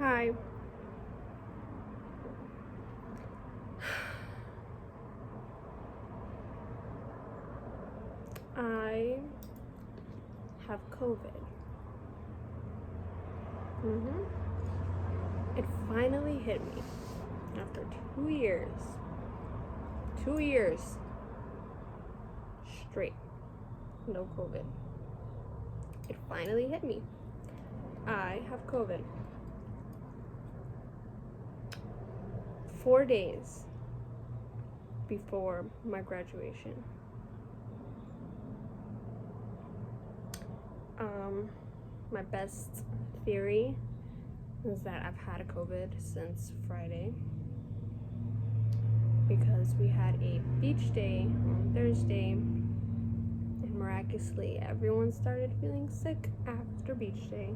Hi. I have COVID. It finally hit me after 2 years. 2 years straight. No COVID. It finally hit me. I have COVID. 4 days before my graduation. My best theory is that I've had COVID since Friday because we had a beach day on Thursday, and miraculously everyone started feeling sick after beach day.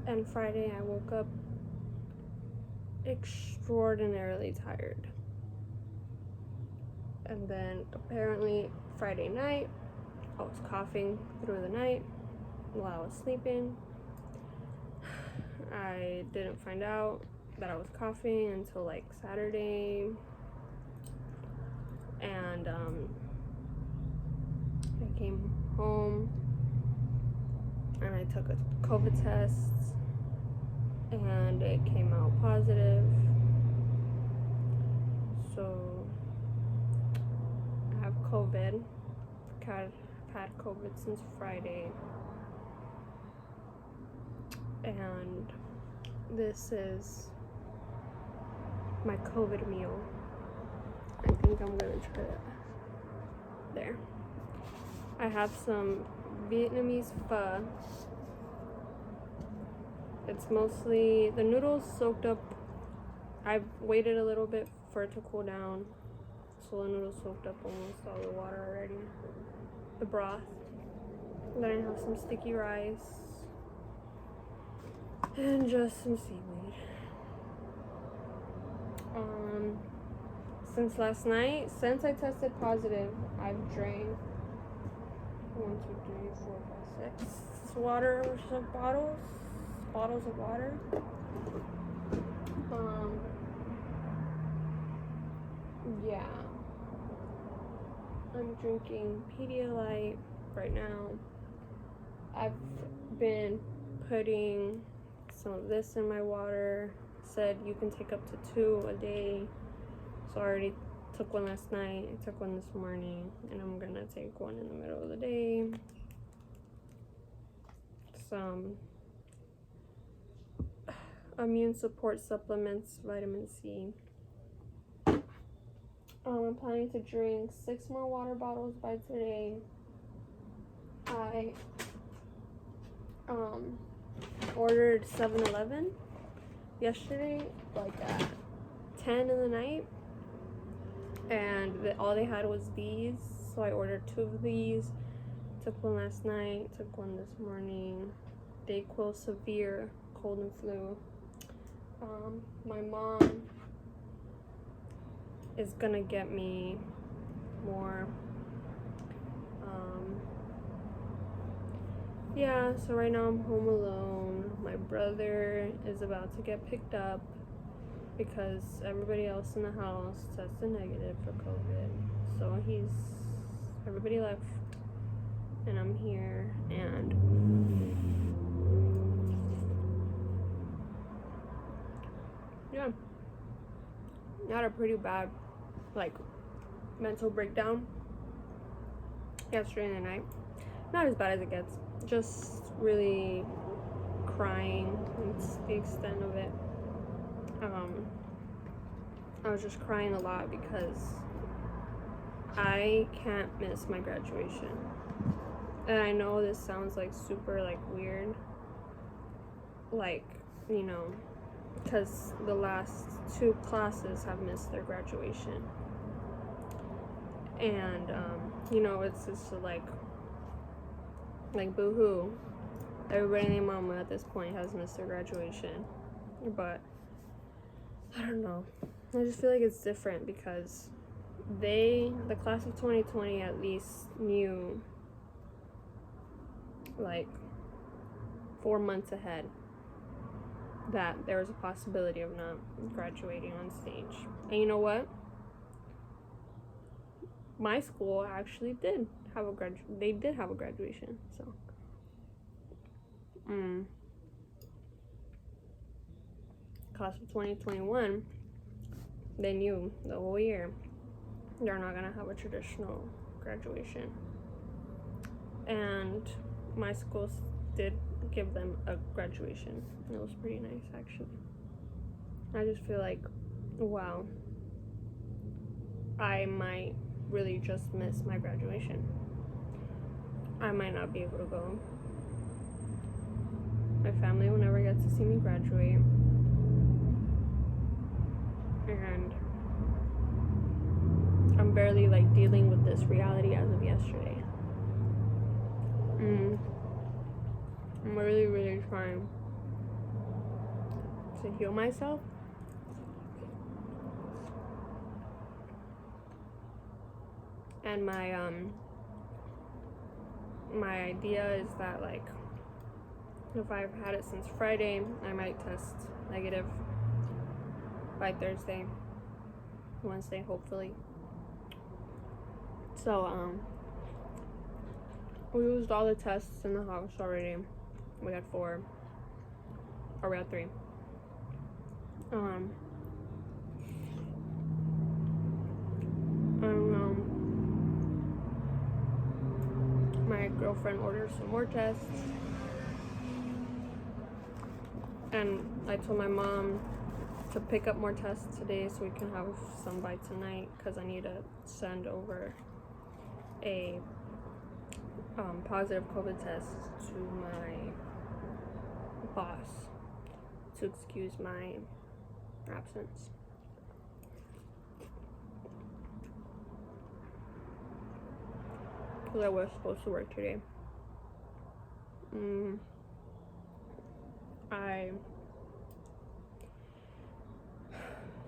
And Friday I woke up extraordinarily tired. And then apparently Friday night I was coughing through the night while I was sleeping. I didn't find out that I was coughing until like Saturday, and I came home and I took a COVID test and it came out positive. So I have COVID. I've had COVID since Friday, and this is my COVID meal. I think I'm gonna try that. There. I have some Vietnamese pho. It's mostly the noodles soaked up. I've waited a little bit for it to cool down, so the noodles soaked up almost all the water already. The broth. And then I have some sticky rice and just some seaweed. Since last night, since I tested positive, I've drank 1, 2, 3, 4, 5, 6 bottles of water. Yeah, I'm drinking Pedialyte right now. I've been putting some of this in my water. Said you can take up to 2 a day. So I already took one last night. I took one this morning, and I'm gonna take one in the middle of the day. Some immune support supplements, vitamin C. I'm planning to drink 6 more water bottles by today. I ordered 7-Eleven yesterday, like at 10 in the night, and all they had was these, so I ordered 2 of these. Took one last night, took one this morning. Dayquil Severe Cold and Flu. My mom is gonna get me more. Yeah, so right now I'm home alone. My brother is about to get picked up because everybody else in the house tested negative for COVID. So everybody left and I'm here, and yeah, I had a pretty bad mental breakdown yesterday night. Not as bad as it gets, just really crying. It's the extent of it. I was just crying a lot because I can't miss my graduation. And I know this sounds super weird, because the last 2 classes have missed their graduation. And it's just boo-hoo. Everybody and their mama at this point has missed their graduation. But I don't know. I just feel like it's different because the class of 2020 at least knew 4 months ahead that there was a possibility of not graduating on stage. And you know what? My school actually did have a graduation. So class of 2021, they knew the whole year they're not gonna have a traditional graduation, and my school did give them a graduation. It was pretty nice, actually. I just feel like, wow, I might really just miss my graduation. I might not be able to go. My family will never get to see me graduate, and I'm barely like dealing with this reality as of yesterday. I'm really, really trying to heal myself. And my idea is that, like, if I've had it since Friday, I might test negative by Thursday, Wednesday, hopefully. So, we used all the tests in the house already. We had 4, or we had 3. My girlfriend ordered some more tests, and I told my mom to pick up more tests today so we can have some by tonight, because I need to send over a positive COVID test to my boss to excuse my absence. Because I was supposed to work today.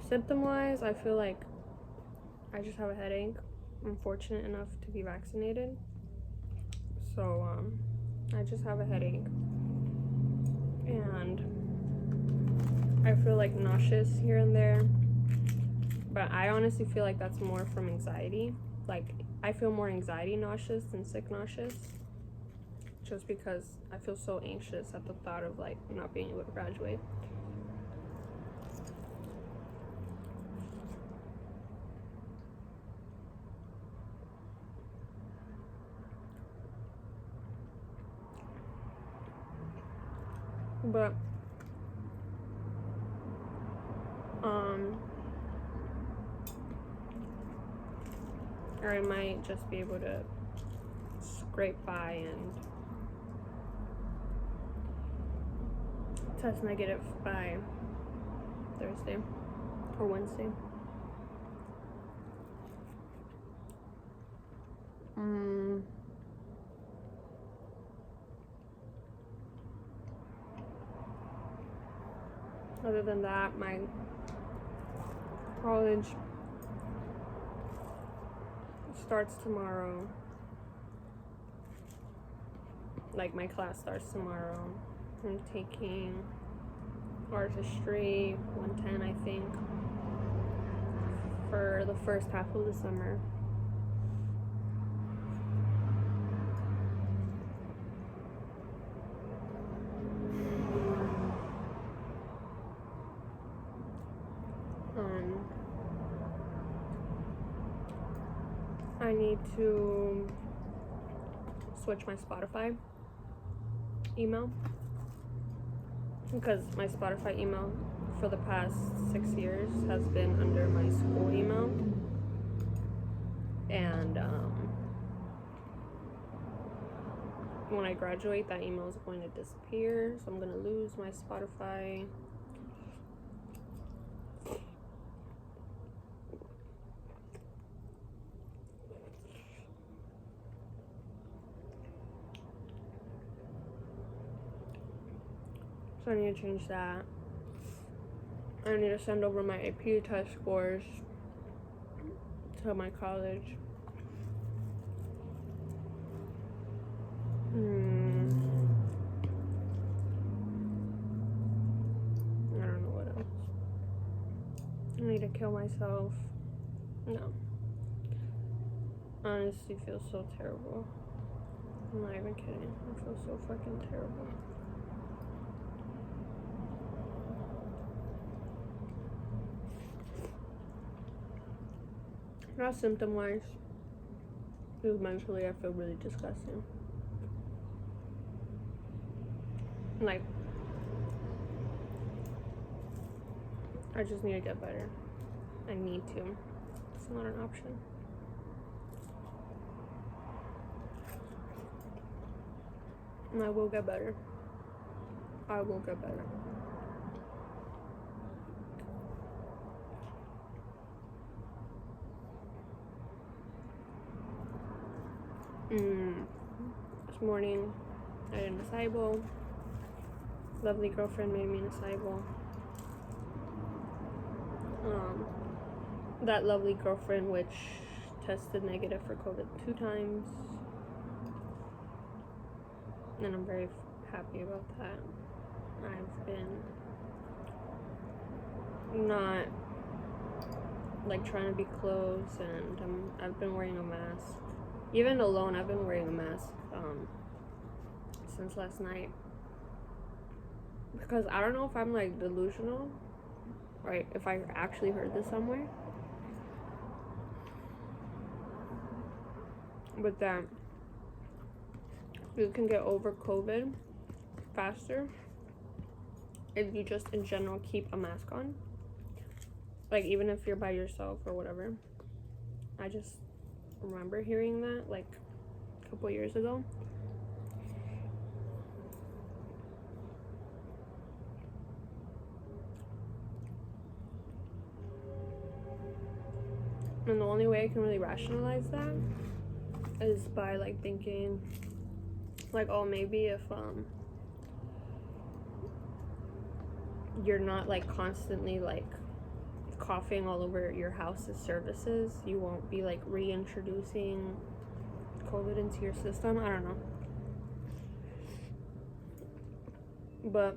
Symptom-wise, I feel like I just have a headache. I'm fortunate enough to be vaccinated. So, I just have a headache. And I feel like nauseous here and there. But I honestly feel like that's more from anxiety. Like, I feel more anxiety nauseous than sick nauseous. Just because I feel so anxious at the thought of, like, not being able to graduate. But, or I might just be able to scrape by and test negative by Thursday or Wednesday. Other than that, my college starts tomorrow. Like, my class starts tomorrow. I'm taking art history 110, I think, for the first half of the summer. I need to switch my Spotify email, because my Spotify email for the past 6 years has been under my school email, and when I graduate, that email is going to disappear, so I'm going to lose my Spotify. So I need to change that. I need to send over my AP test scores to my college. I need to kill myself. No. Honestly, feels so terrible. I'm not even kidding. I feel so fucking terrible. Not symptom-wise. Because mentally, I feel really disgusting. Like, I just need to get better. I need to. It's not an option. And I will get better. I will get better. This morning, I did an acai bowl. Lovely girlfriend made me an acai bowl. That lovely girlfriend, which tested negative for COVID 2 times. And I'm very happy about that. I've been not like trying to be close, and I've been wearing a mask. Even alone, I've been wearing a mask since last night. Because I don't know if I'm like delusional, or if I actually heard this somewhere. But that you can get over COVID faster if you just in general keep a mask on. Like even if you're by yourself or whatever. I just remember hearing that like a couple years ago. And the only way I can really rationalize that is by like thinking like, oh, maybe if you're not like constantly like coughing all over your house's services, you won't be like reintroducing COVID into your system. I don't know. But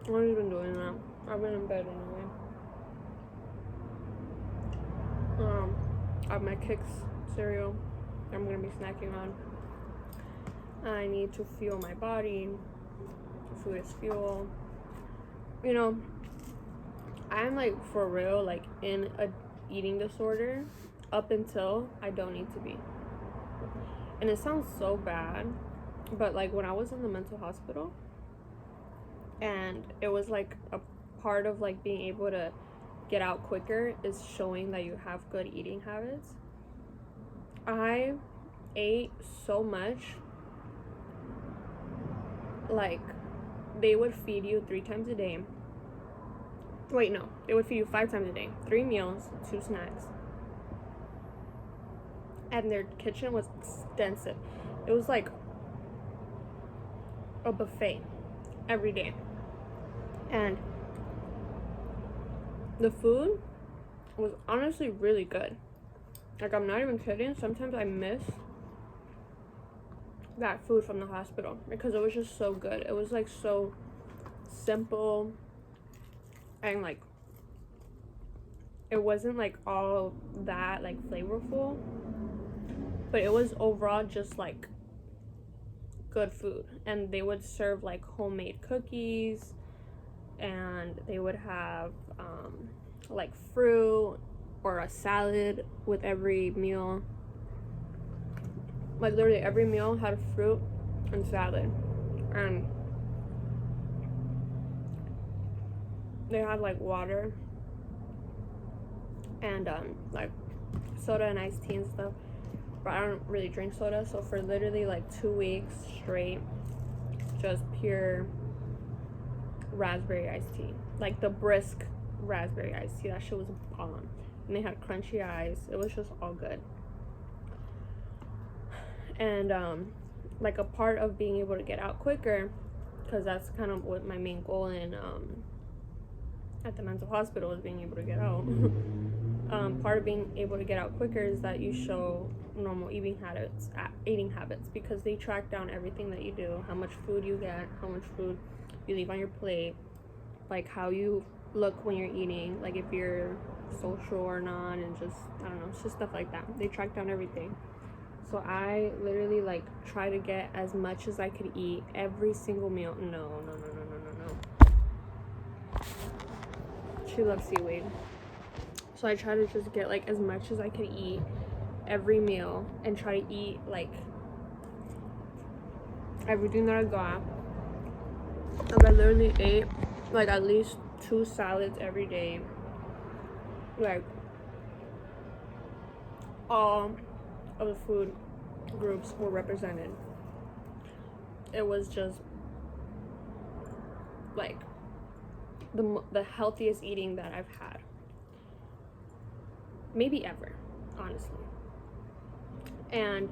I've already been doing that. I've been in bed anyway. I have my Kix cereal I'm gonna be snacking on. I need to fuel my body. Food is fuel. You know, I'm like for real like in a eating disorder up until I don't need to be. And it sounds so bad, but like when I was in the mental hospital, and it was like a part of like being able to get out quicker is showing that you have good eating habits. I ate so much. Like they would feed you 3 times a day. Wait, no, they would feed you 5 times a day, 3 meals, 2 snacks, and their kitchen was extensive. It was like a buffet every day. And the food was honestly really good. Like, I'm not even kidding. Sometimes I miss that food from the hospital because it was just so good. It was like so simple, and like it wasn't like all that like flavorful, but it was overall just like good food. And they would serve like homemade cookies, and they would have like fruit or a salad with every meal. Like literally every meal had fruit and salad, and they had like water and like soda and iced tea and stuff. But I don't really drink soda, so for literally like 2 weeks straight, just pure raspberry iced tea, like the brisk raspberry iced tea. That shit was bomb. And they had crunchy eyes. It was just all good. And like a part of being able to get out quicker, because that's kind of what my main goal in at the mental hospital is, being able to get out. Part of being able to get out quicker is that you show normal eating habits, because they track down everything that you do, how much food you get, how much food you leave on your plate, like how you look when you're eating, like if you're social or not, and just, I don't know, it's just stuff like that. They track down everything. So I literally like try to get as much as I could eat every single meal. No. She loves seaweed. So I try to just get like as much as I could eat every meal and try to eat like everything that I got. Like I literally ate like at least 2 salads every day. Like all of the food groups were represented. It was just like the healthiest eating that I've had maybe ever, honestly. And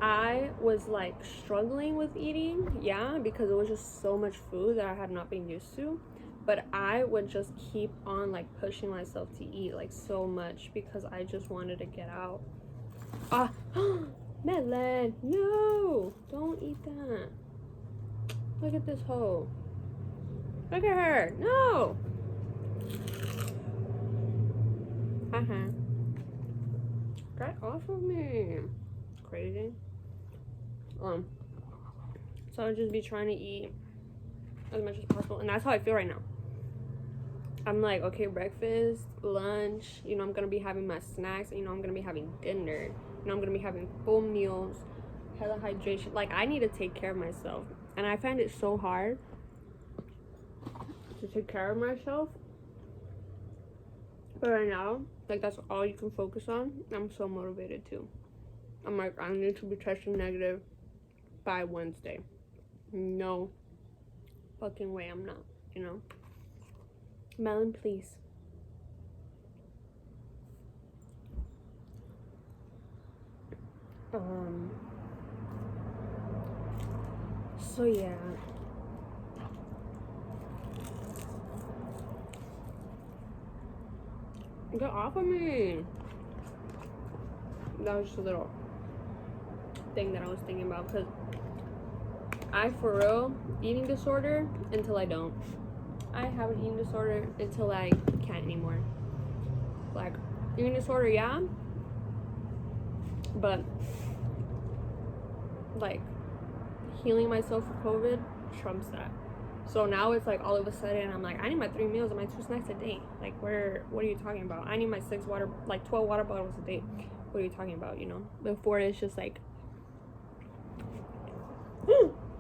I was like struggling with eating, yeah, because it was just so much food that I had not been used to. But I would just keep on like pushing myself to eat like so much because I just wanted to get out. Melon, no, don't eat that. Look at this hoe. Look at her, no. Get off of me. Crazy. So I'll just be trying to eat as much as possible, and that's how I feel right now. I'm like, okay, breakfast, lunch, you know, I'm gonna be having my snacks, you know, I'm gonna be having dinner, you know, I'm gonna be having full meals, hella hydration. Like, I need to take care of myself, and I find it so hard to take care of myself. But right now, like, that's all you can focus on. I'm so motivated too. I'm like, I need to be testing negative by Wednesday. No fucking way I'm not, you know? Melon, please. So yeah. Get off of me. That was just a little thing that I was thinking about, because I for real eating disorder until I don't. I have an eating disorder until I can't anymore. Like, eating disorder, yeah, but like healing myself for COVID trumps that. So now it's like all of a sudden I'm like, I need my 3 meals and my 2 snacks a day. Like, what are you talking about? I need my 12 water bottles a day. What are you talking about, you know? Before it's just like,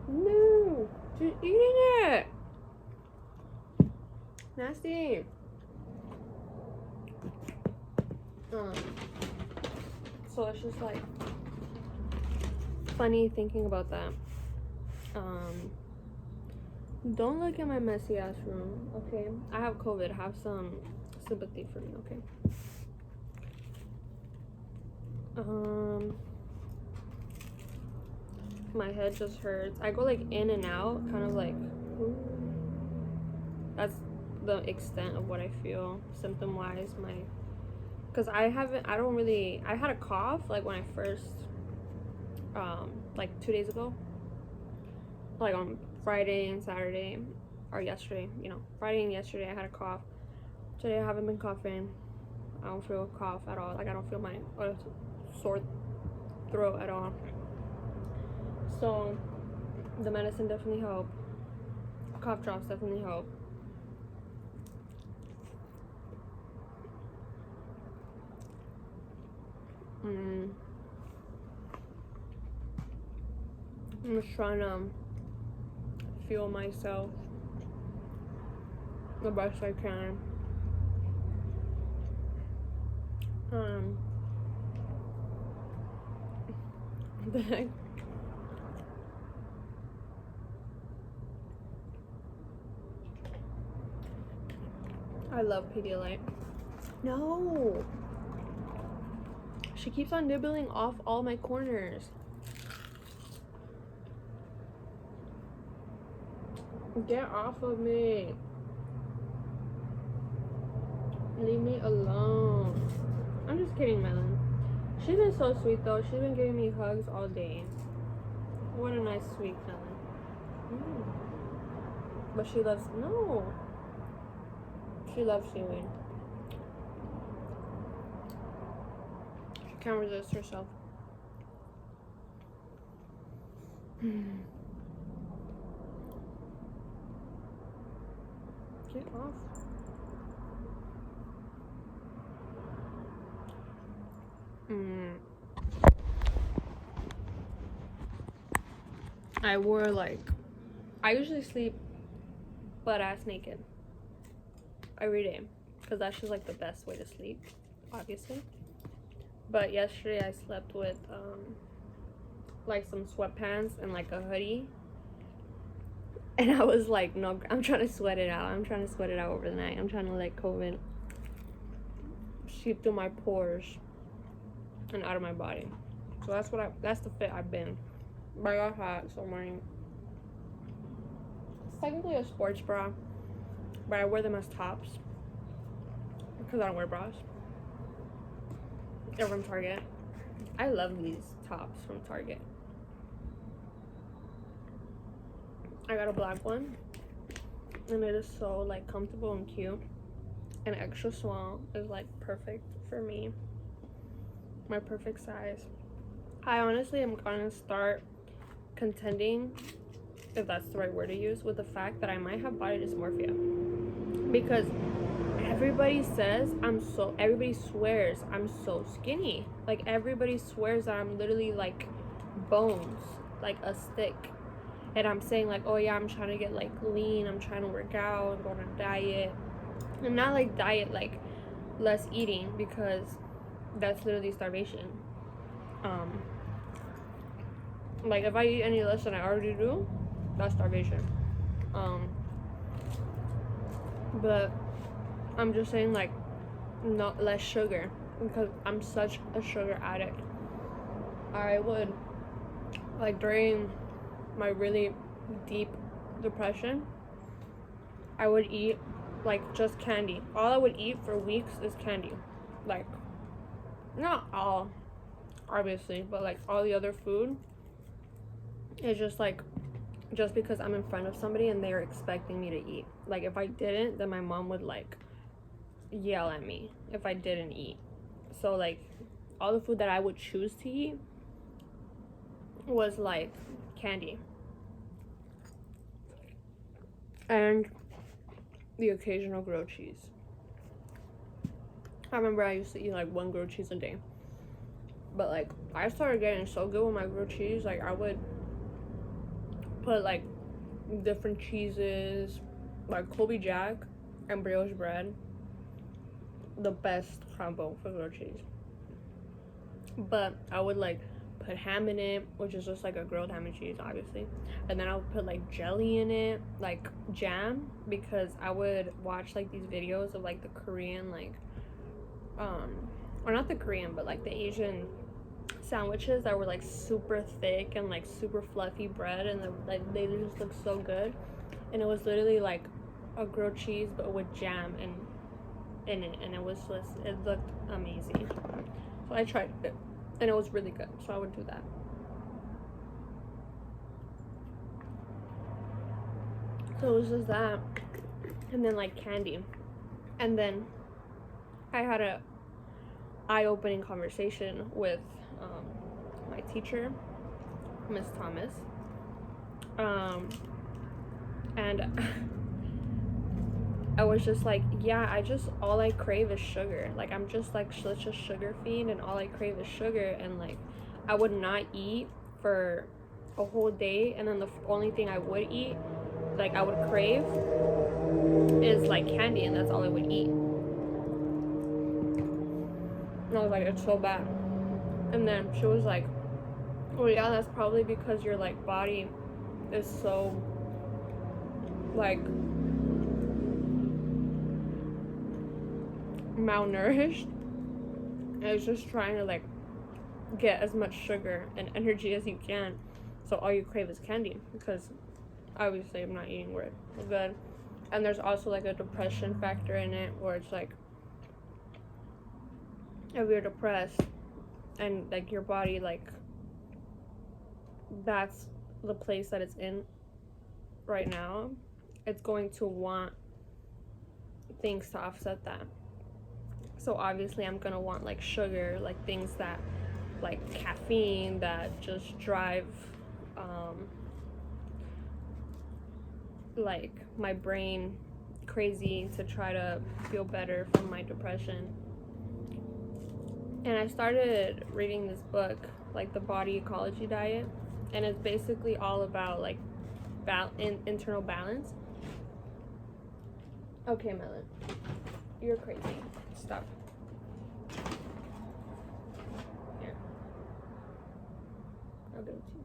no, she's eating it. Nasty. So it's just like funny thinking about that. Don't look at my messy ass room, okay? I have COVID. Have some sympathy for me, okay? My head just hurts. I go like in and out, kind of like, ooh. That's the extent of what I feel symptom wise. Because I had a cough like when I first like 2 days ago, like on Friday and Saturday, or yesterday, you know, Friday and yesterday I had a cough. Today I haven't been coughing. I don't feel a cough at all. Like, I don't feel my sore throat at all. So the medicine definitely helped. Cough drops definitely help. I'm just trying to fuel myself the best I can. I love Pedialyte. No! She keeps on nibbling off all my corners. Get off of me. Leave me alone. I'm just kidding, Melon. She's been so sweet though. She's been giving me hugs all day. What a nice sweet Melon. Mm. But she loves, no. She loves seaweed. She can't resist herself. Get off. I usually sleep butt ass naked every day because that's just like the best way to sleep, obviously. But yesterday I slept with like some sweatpants and like a hoodie, and I was like, no, I'm trying to sweat it out. I'm trying to sweat it out over the night. I'm trying to let COVID seep through my pores and out of my body. So that's the fit I've been. But I got hot, so I'm wearing, it's technically a sports bra, but I wear them as tops because I don't wear bras. They're from Target. I love these tops from Target. I got a black one, and it is so like comfortable and cute, and extra small is like perfect for me, my perfect size. I honestly am gonna start contending, if that's the right word to use, with the fact that I might have body dysmorphia, because everybody swears I'm so skinny. Like everybody swears that I'm literally like bones, like a stick. And I'm saying like, oh yeah, I'm trying to get like lean, I'm trying to work out and go on a diet. And not like diet like less eating, because that's literally starvation. Like if I eat any less than I already do, that's starvation. But I'm just saying like not less sugar, because I'm such a sugar addict. I would, like during my really deep depression, I would eat like just candy. All I would eat for weeks is candy. Like, not all, obviously, but like all the other food is just like, just because I'm in front of somebody and they're expecting me to eat. Like if I didn't, then my mom would like yell at me if I didn't eat. So like all the food that I would choose to eat was like candy and the occasional grilled cheese. I remember I used to eat like one grilled cheese a day, but like I started getting so good with my grilled cheese. Like I would put like different cheeses, like Colby Jack and brioche bread, the best combo for grilled cheese. But I would like put ham in it, which is just like a grilled ham and cheese, obviously, and then I would put like jelly in it, like jam, because I would watch like these videos of like the Korean, like or not the Korean, but like the Asian sandwiches that were like super thick and like super fluffy bread, and they just look so good. And it was literally like a grilled cheese but with jam and in it, and it looked amazing. So I tried it and it was really good, so I would do that. So it was just that, and then like candy. And then I had a eye-opening conversation with my teacher, Miss Thomas, and I was just like, yeah, all I crave is sugar. Like I'm just like such a sugar fiend, and all I crave is sugar. And like I would not eat for a whole day, and then the only thing I would eat, like I would crave, is like candy, and that's all I would eat. And I was like, it's so bad. And then she was like, well, yeah, that's probably because your like body is so like malnourished, and it's just trying to like get as much sugar and energy as you can, so all you crave is candy, because obviously I'm not eating good. And there's also like a depression factor in it, where it's like if you're depressed and like your body, like that's the place that it's in, right now, it's going to want things to offset that. So obviously I'm gonna want like sugar, like things that, like caffeine, that just drive like my brain crazy to try to feel better from my depression. And I started reading this book, like the Body Ecology Diet, and it's basically all about like internal balance. Okay, Melon, you're crazy. Stop. Here, I'll give it to you.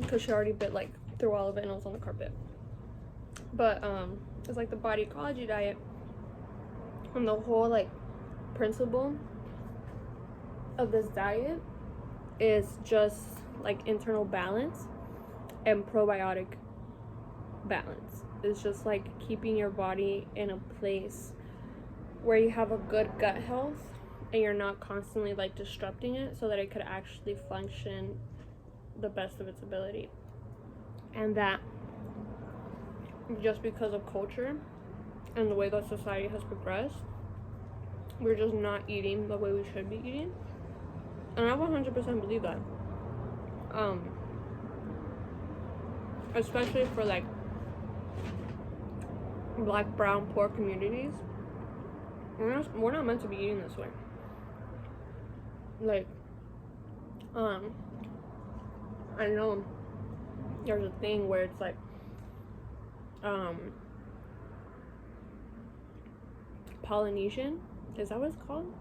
Because she already bit like through all of it and it was on the carpet. But it's like the Body Ecology Diet, and the whole like principle of this diet is just like internal balance and probiotic balance. It's just like keeping your body in a place where you have a good gut health and you're not constantly like disrupting it, so that it could actually function the best of its ability. And that just because of culture and the way that society has progressed, we're just not eating the way we should be eating. And I 100% believe that. Especially for like Black, brown, poor communities. We're not meant to be eating this way. Like, I know there's a thing where it's like, Polynesian, is that what it's called?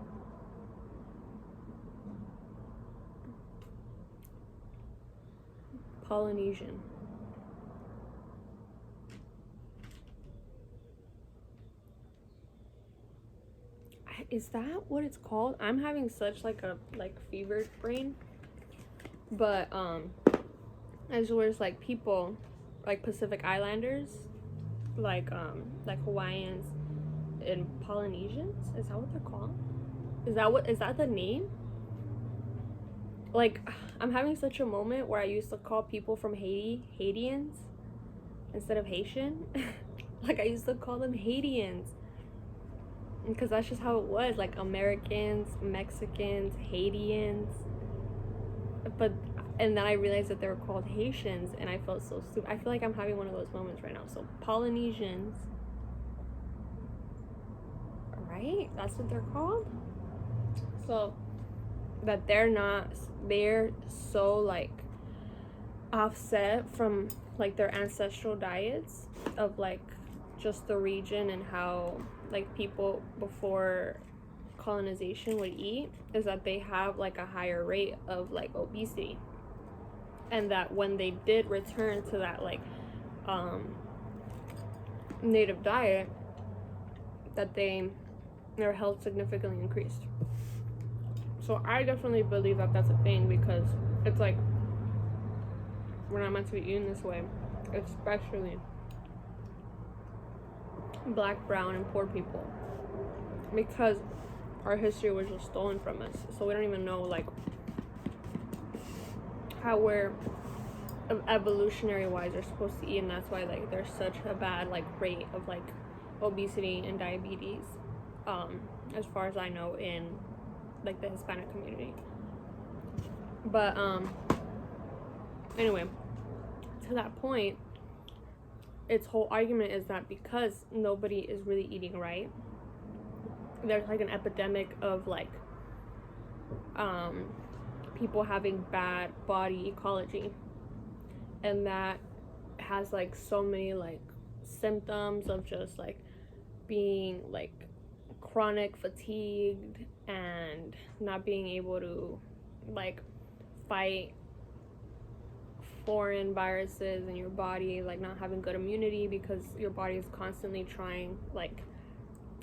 Polynesian. Is that what it's called? I'm having such like a fevered brain. But as where it's like people like Pacific Islanders, like Hawaiians and Polynesians, is that what they're called? Is that the name? Like, I'm having such a moment where I used to call people from Haiti Haitians instead of Haitian. Like, I used to call them Haitians because that's just how it was, like Americans, Mexicans, Haitians. And then I realized that they were called Haitians, and I felt so stupid. I feel like I'm having one of those moments right now. So Polynesians, right? That's what they're called. So that they're so like offset from like their ancestral diets of like just the region and how like people before colonization would eat, is that they have like a higher rate of like obesity. And that when they did return to that like native diet, that their health significantly increased. So I definitely believe that that's a thing, because it's like we're not meant to be eating this way, especially Black, brown, and poor people, because our history was just stolen from us. So we don't even know like how we're evolutionary wise are supposed to eat, and that's why like there's such a bad like rate of like obesity and diabetes, as far as I know, in like the Hispanic community. But anyway, to that point, its whole argument is that because nobody is really eating right, there's like an epidemic of like people having bad body ecology, and that has like so many like symptoms of just like being like chronic fatigued and not being able to like fight foreign viruses in your body, like not having good immunity because your body is constantly trying like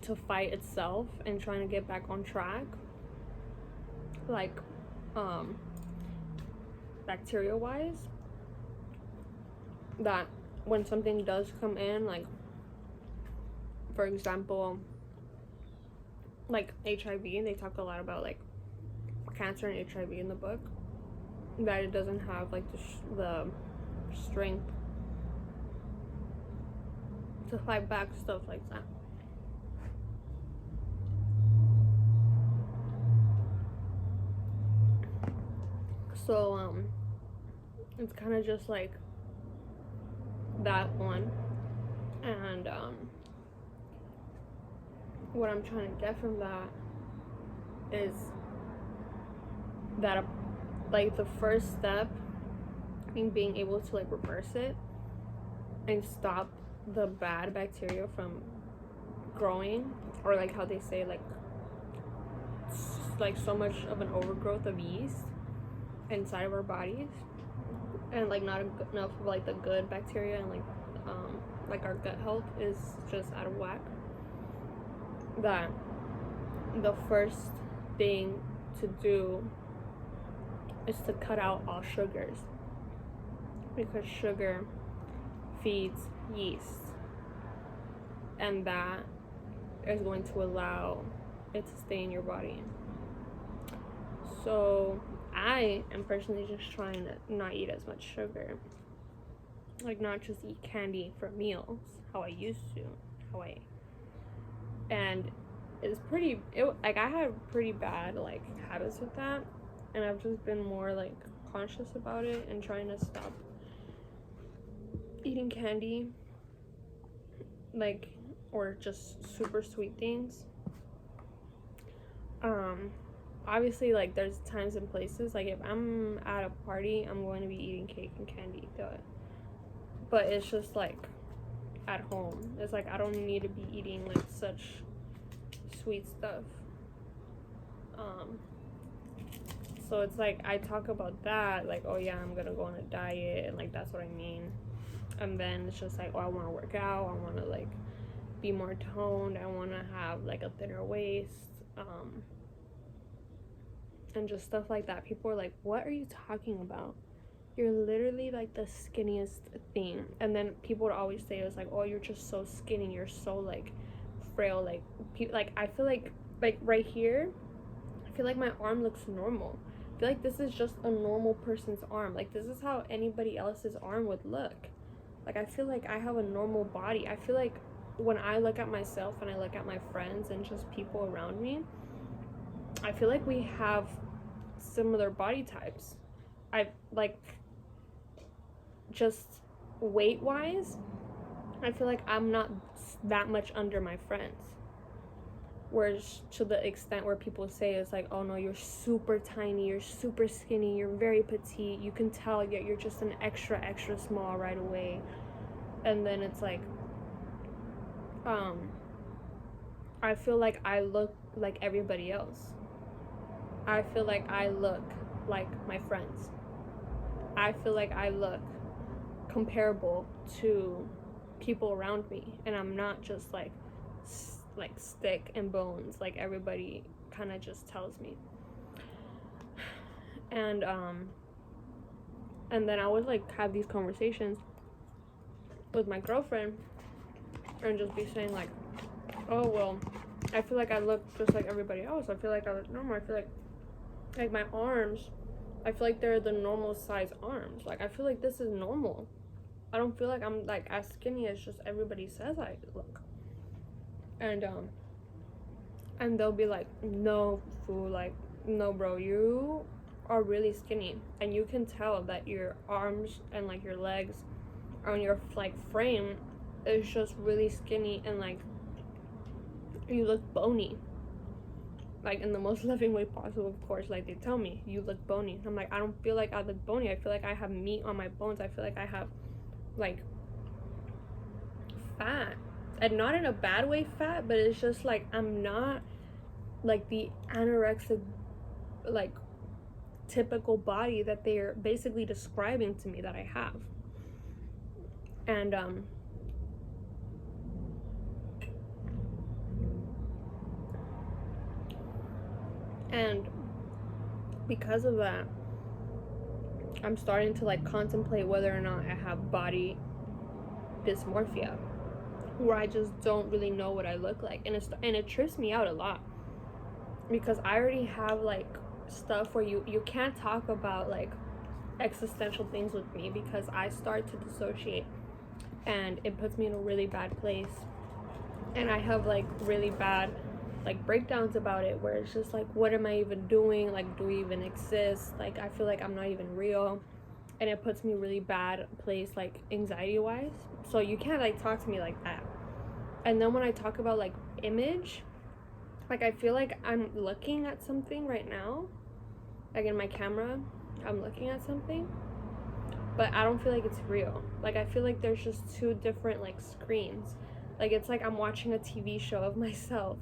to fight itself and trying to get back on track, like bacteria wise, that when something does come in, like for example like HIV, they talk a lot about like cancer and HIV in the book, that it doesn't have like the strength to fight back stuff like that. So it's kind of just like that one. And what I'm trying to get from that is that like the first step in being able to like reverse it and stop the bad bacteria from growing, or like how they say like so much of an overgrowth of yeast inside of our bodies, and like not enough of like the good bacteria, and like our gut health is just out of whack, that the first thing to do is to cut out all sugars, because sugar feeds yeast, and that is going to allow it to stay in your body. So I am personally just trying to not eat as much sugar, like not just eat candy for meals how I used to, and it's like I had pretty bad like habits with that, and I've just been more like conscious about it and trying to stop eating candy, like, or just super sweet things. Obviously, like, there's times and places, like, if I'm at a party, I'm going to be eating cake and candy, but it's just like at home. It's like I don't need to be eating like such sweet stuff. So it's like I talk about that, like, oh yeah, I'm gonna go on a diet, and like that's what I mean. And then it's just like, oh, I want to work out, I want to like be more toned, I want to have like a thinner waist, and just stuff like that. People are like, what are you talking about? You're literally like the skinniest thing. And then people would always say, it was like, oh, you're just so skinny, you're so like frail, like I feel like right here, I feel like my arm looks normal. I feel like this is just a normal person's arm. Like this is how anybody else's arm would look. Like I feel like I have a normal body. I feel like when I look at myself and I look at my friends and just people around me, I feel like we have similar body types. I like just weight wise, I feel like I'm not that much under my friends. Whereas to the extent where people say it's like, oh no, you're super tiny, you're super skinny, you're very petite, you can tell yet you're just an extra small right away. And then it's like I feel like I look like everybody else. I feel like I look like my friends. I feel like I look comparable to people around me, and I'm not just like stick and bones like everybody kind of just tells me. And then I would like have these conversations with my girlfriend and just be saying like, oh well, I feel like I look just like everybody else, I feel like I look normal, I feel like my arms, I feel like they're the normal size arms, like I feel like this is normal. I don't feel like I'm like as skinny as just everybody says I look. And they'll be like, no fool, like no bro, you are really skinny, and you can tell that your arms and like your legs on your like frame is just really skinny, and like you look bony, like in the most loving way possible, of course. Like they tell me you look bony. I'm like, I don't feel like I look bony, I feel like I have meat on my bones, I feel like I have like fat, and not in a bad way fat, but it's just like I'm not like the anorexic like typical body that they're basically describing to me that I have. And because of that, I'm starting to like contemplate whether or not I have body dysmorphia, where I just don't really know what I look like, and it trips me out a lot, because I already have like stuff where you can't talk about like existential things with me because I start to dissociate and it puts me in a really bad place. And I have like really bad like breakdowns about it where it's just like, what am I even doing? Like, do we even exist? Like, I feel like I'm not even real. And it puts me really bad place, like anxiety wise. So you can't like talk to me like that. And then when I talk about like image, like I feel like I'm looking at something right now, like in my camera, I'm looking at something, but I don't feel like it's real. Like I feel like there's just two different like screens. Like it's like I'm watching a TV show of myself,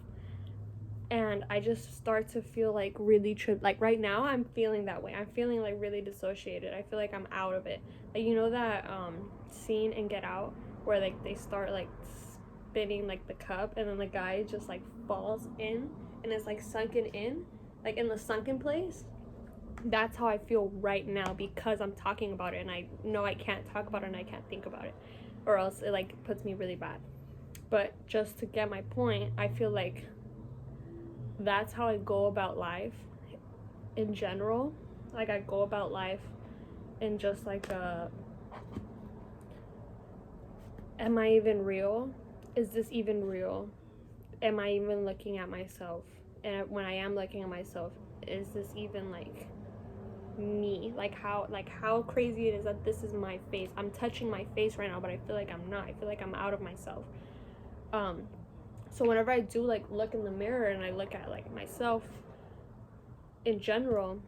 and I just start to feel like really like right now I'm feeling that way. I'm feeling like really dissociated. I feel like I'm out of it. Like, you know that scene in Get Out where like they start like spinning like the cup and then the guy just like falls in and it's like sunken in, like in the sunken place. That's how I feel right now because I'm talking about it and I know I can't talk about it and I can't think about it, or else it like puts me really bad. But just to get my point, I feel like that's how I go about life in general. Like I go about life in just like am I even real? Is this even real? Am I even looking at myself? And when I am looking at myself, is this even like me? Like how crazy it is that this is my face. I'm touching my face right now, but I feel like I'm not. I feel like I'm out of myself. So whenever I do like look in the mirror and I look at like myself in general,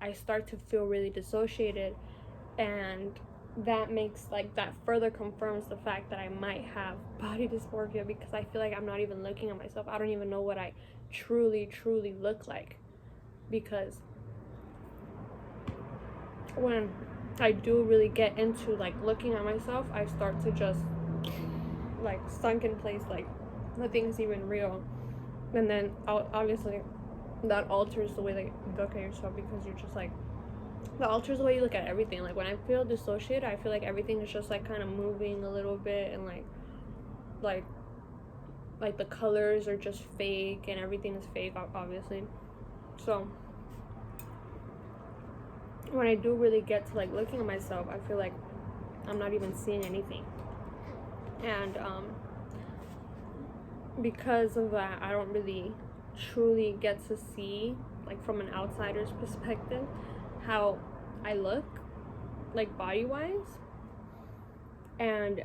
I start to feel really dissociated, and that makes like that further confirms the fact that I might have body dysmorphia because I feel like I'm not even looking at myself. I don't even know what I truly look like, because when I do really get into like looking at myself, I start to just like sunk in place, like nothing's even real. And then obviously that alters the way that you look at yourself, because you're just like, that alters the way you look at everything. Like when I feel dissociated, I feel like everything is just like kind of moving a little bit, and like the colors are just fake and everything is fake, obviously. So when I do really get to like looking at myself, I feel like I'm not even seeing anything. And because of that, I don't really truly get to see, like from an outsider's perspective, how I look, like body wise. And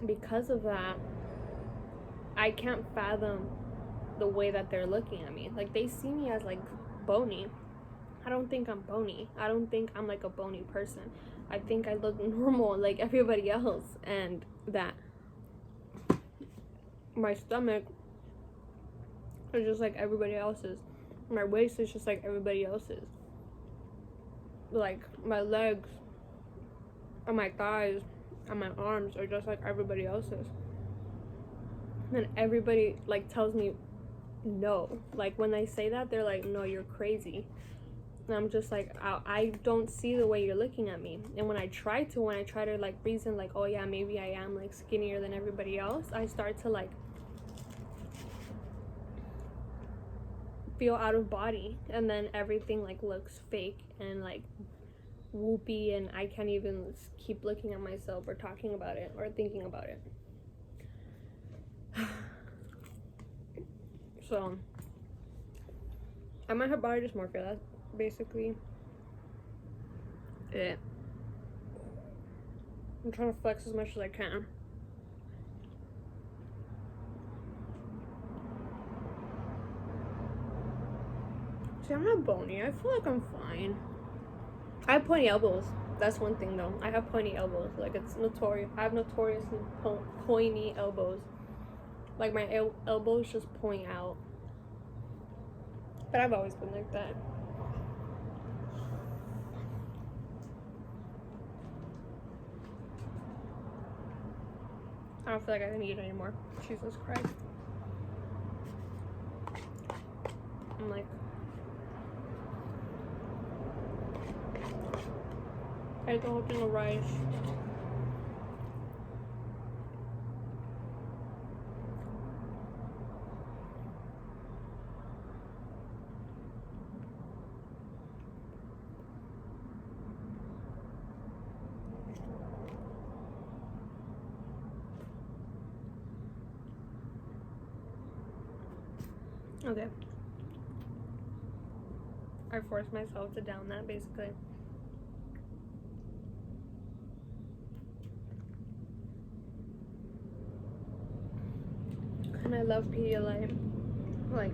because of that, I can't fathom the way that they're looking at me. Like they see me as like bony. I don't think I'm bony. I don't think I'm like a bony person. I think I look normal like everybody else, and that my stomach is just like everybody else's. My waist is just like everybody else's. Like my legs and my thighs and my arms are just like everybody else's. And everybody like tells me no. Like when they say that, they're like, no, you're crazy. And I'm just like, I don't see the way you're looking at me. And when I try to like reason like, oh yeah, maybe I am like skinnier than everybody else, I start to like feel out of body, and then everything like looks fake and like whoopy, and I can't even keep looking at myself or talking about it or thinking about it. So I might have body dysmorphia. That's basically it. I'm trying to flex as much as I can. See, I'm not bony. I feel like I'm fine. I have pointy elbows. That's one thing though. I have pointy elbows. Like it's notorious. I have notoriously pointy elbows. Like my elbows just point out. But I've always been like that. I don't feel like I can eat anymore. Jesus Christ. I'm like, I ate the whole thing of rice. Okay. I forced myself to down that basically. And I love Pedialyte. Like,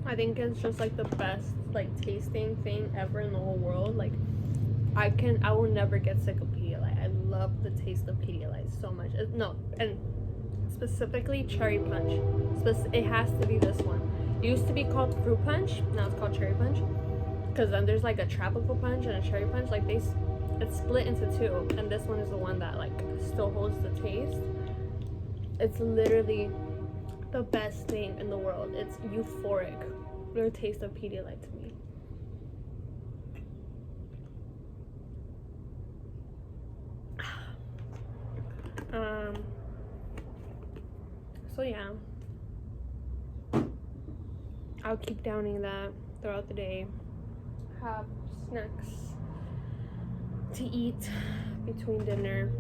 I think it's just like the best like tasting thing ever in the whole world. Like, I will never get sick of Pedialyte. I love the taste of Pedialyte so much. No, and specifically cherry punch. It has to be this one. It used to be called fruit punch. Now it's called cherry punch. Because then there's like a tropical punch and a cherry punch. Like it's split into two, and this one is the one that like still holds the taste. It's literally the best thing in the world. It's euphoric. The taste of Pedialyte to me. So yeah, I'll keep downing that throughout the day. Have snacks to eat between dinner.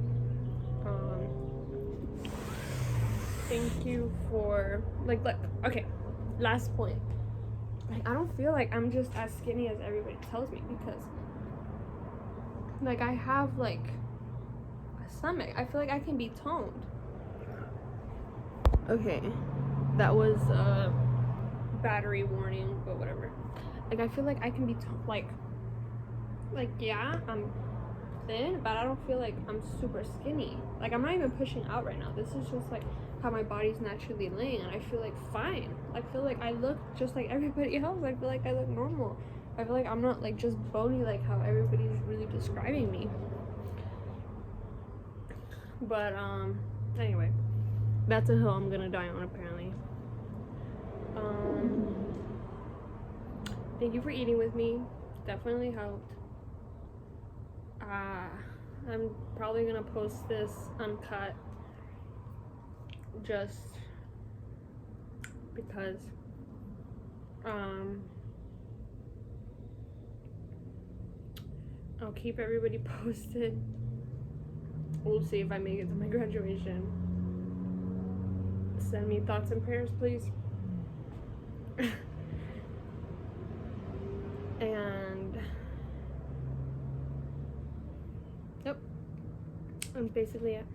Thank you for like okay, last point. Like, I don't feel like I'm just as skinny as everybody tells me, because like I have like a stomach. I feel like I can be toned. Okay, that was a battery warning, but whatever. Like, I feel like I can be like yeah, I'm thin, but I don't feel like I'm super skinny. Like, I'm not even pushing out right now. This is just like how my body's naturally laying, and I feel like fine. I feel like I look just like everybody else. I feel like I look normal. I feel like I'm not like just bony like how everybody's really describing me. But anyway, that's a hill I'm gonna die on apparently. Thank you for eating with me. Definitely helped. I'm probably gonna post this uncut just because I'll keep everybody posted. We'll see if I make it to my graduation. Send me thoughts and prayers, please. And yep, that's basically it.